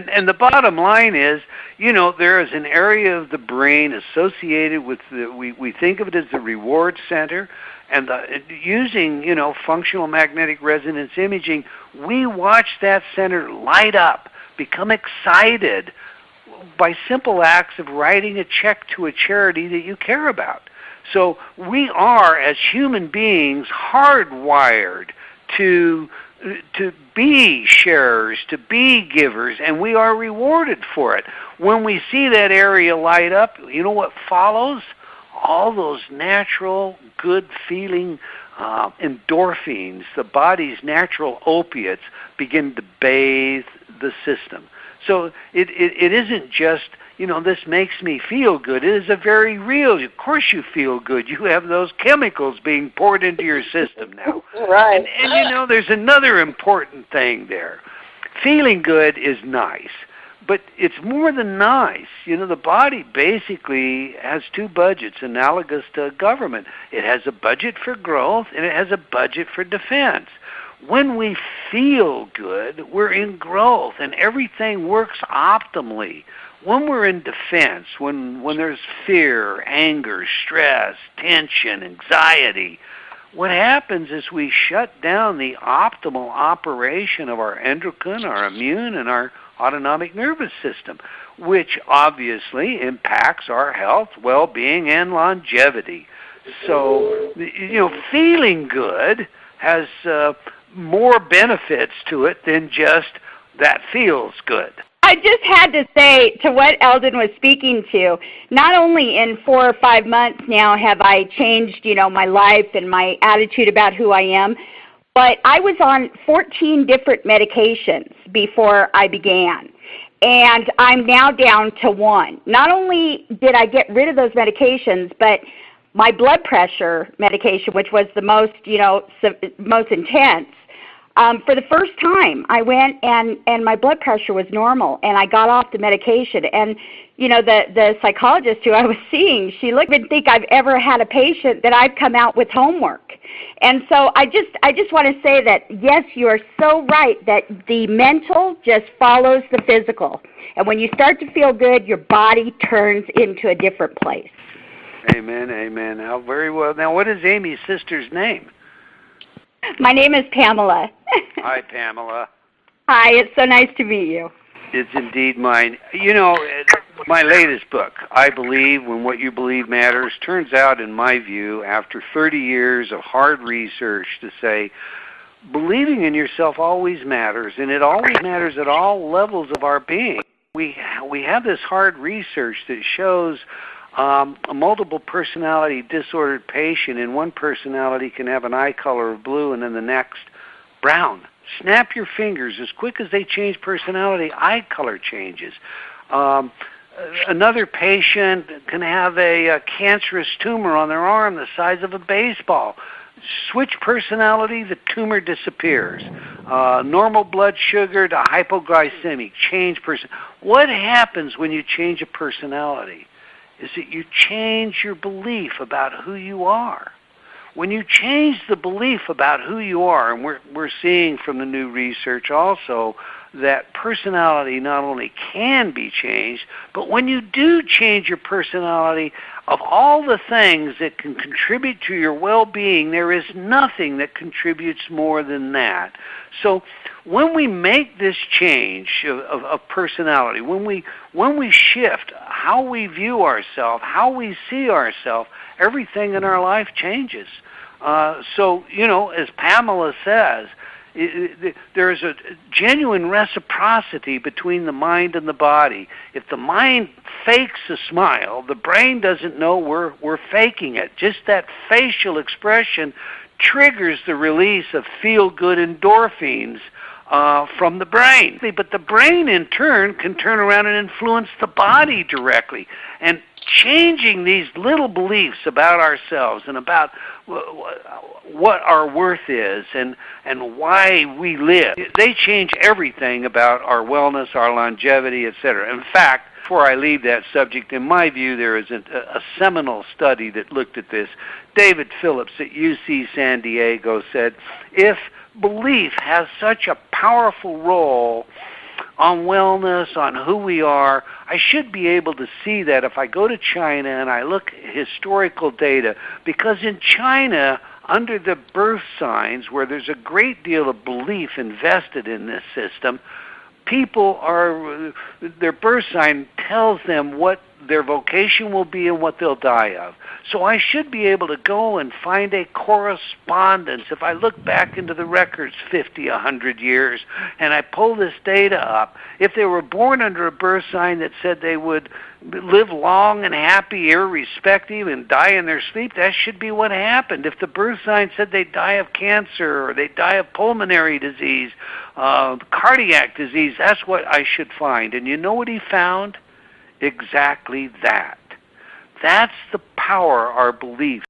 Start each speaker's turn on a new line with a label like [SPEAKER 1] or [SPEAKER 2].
[SPEAKER 1] And the bottom line is, there is an area of the brain associated with we think of it as the reward center, and using functional magnetic resonance imaging, we watch that center light up, become excited by simple acts of writing a check to a charity that you care about. So we are, as human beings, hardwired to be sharers, to be givers, and we are rewarded for it. When we see that area light up, you know what follows? All those natural, good-feeling endorphins, the body's natural opiates, begin to bathe the system. So it isn't just, this makes me feel good. It is a very real, of course you feel good. You have those chemicals being poured into your system now.
[SPEAKER 2] Right.
[SPEAKER 1] And there's another important thing there. Feeling good is nice, but it's more than nice. The body basically has two budgets analogous to government. It has a budget for growth and it has a budget for defense. When we feel good, we're in growth and everything works optimally. When we're in defense, when there's fear, anger, stress, tension, anxiety, what happens is we shut down the optimal operation of our endocrine, our immune, and our autonomic nervous system, which obviously impacts our health, well-being, and longevity. So, feeling good has more benefits to it than just that feels good.
[SPEAKER 3] I just had to say to what Eldon was speaking to, not only in 4 or 5 months now have I changed, my life and my attitude about who I am, but I was on 14 different medications before I began. And I'm now down to 1. Not only did I get rid of those medications, but my blood pressure medication, which was the most, most intense, for the first time, I went and my blood pressure was normal, and I got off the medication. And, the psychologist who I was seeing, she didn't think I've ever had a patient that I've come out with homework. And so I just want to say that, yes, you are so right that the mental just follows the physical. And when you start to feel good, your body turns into a different place.
[SPEAKER 1] Amen, amen. Now, very well. Now, what is Amy's sister's name?
[SPEAKER 3] My name is Pamela.
[SPEAKER 1] Hi, Pamela.
[SPEAKER 3] Hi, it's so nice to meet you.
[SPEAKER 1] It's indeed mine. My latest book, I Believe When What You Believe Matters, turns out, in my view, after 30 years of hard research, to say believing in yourself always matters, and it always matters at all levels of our being. We have this hard research that shows a multiple personality disordered patient in one personality can have an eye color of blue and then the next brown. Snap your fingers. As quick as they change personality, eye color changes. Another patient can have a cancerous tumor on their arm the size of a baseball. Switch personality, the tumor disappears. Normal blood sugar to hypoglycemic, change person. What happens when you change a personality is that you change your belief about who you are. When you change the belief about who you are, and we're seeing from the new research also that personality not only can be changed, but when you do change your personality, of all the things that can contribute to your well-being, there is nothing that contributes more than that. So when we make this change of personality, when we shift how we view ourselves, how we see ourselves, everything in our life changes. So, as Pamela says, there's a genuine reciprocity between the mind and the body. If the mind fakes a smile, the brain doesn't know we're faking it. Just that facial expression triggers the release of feel-good endorphins from the brain. But the brain, in turn, can turn around and influence the body directly. And changing these little beliefs about ourselves and about what our worth is and why we live, they change everything about our wellness, our longevity, etc. In fact, before I leave that subject, in my view, there is a seminal study that looked at this. David Phillips at UC San Diego said, if belief has such a powerful role on wellness, on who we are. I should be able to see that if I go to China and I look at historical data, because in China, under the birth signs, where there's a great deal of belief invested in this system, people are, their birth sign tells them what their vocation will be and what they'll die of. So I should be able to go and find a correspondence. If I look back into the records 50, 100 years, and I pull this data up, if they were born under a birth sign that said they would live long and happy, irrespective, and die in their sleep, that should be what happened. If the birth sign said they'd die of cancer, or they'd die of pulmonary disease, cardiac disease, that's what I should find. And you know what he found? Exactly that. That's the power our beliefs